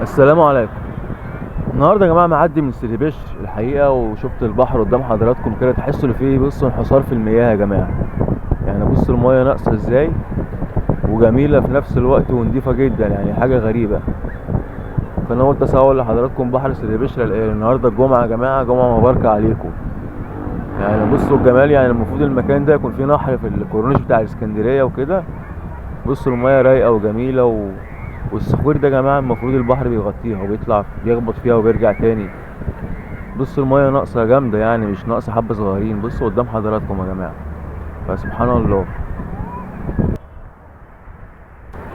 السلام عليكم. النهارده يا جماعه معدي من سيدي بشر الحقيقه، وشفت البحر قدام حضراتكم كده، تحسوا ان فيه انحسار في المياه يا جماعه. يعني بصوا المياه ناقصه ازاي، وجميله في نفس الوقت ونضيفه جدا، يعني حاجه غريبه. فانا قلت اصور لحضراتكم بحر سيدي بشر النهارده الجمعه يا جماعه، جمعه مباركه عليكم. يعني بصوا الجمال، يعني المفروض المكان ده يكون فيه نهر في الكورنيش بتاع الاسكندريه وكده. بصوا المياه رايقه وجميله والصخور ده يا جماعه المفروض البحر بيغطيها وبيطلع بيخبط فيها وبيرجع تاني. بصوا المية ناقصة جامدة، يعني مش ناقصة حبة صغيرين. بصوا قدام حضراتكم يا جماعة، فسبحان الله.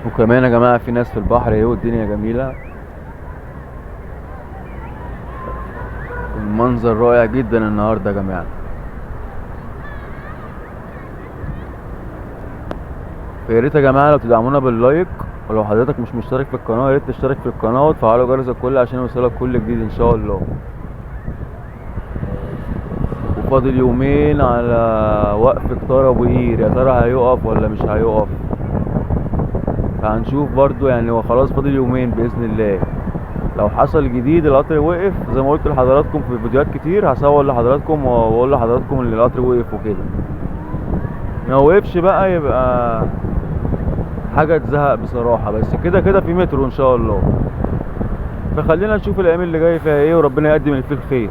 وكمان يا جماعة في ناس في البحر اهي، والدنيا جميلة. المنظر رائع جدا النهاردة يا جماعة. فيا ريت يا جماعة لو تدعمونا باللايك، ولو حضرتك مش مشترك في القناة يا ريت تشترك في القناة وتفعلوا جرس الكل عشان يوصلك كل جديد ان شاء الله. وفاضل يومين على وقف قطار ابو قير، يا ترى هيقف ولا مش هيقف؟ فهنشوف برضو، يعني هو خلاص فاضل يومين بإذن الله. لو حصل جديد القطر وقف زي ما قلت لحضراتكم في فيديوهات كتير، هصور لحضراتكم واقول لحضراتكم ان القطر وقف وكده. ما وقفش بقى يبقى حاجه تزهق بصراحه، بس كده كده في مترو ان شاء الله. فخلينا نشوف الايام اللي جايه فيها ايه، وربنا يقدم اللي فيه الخير.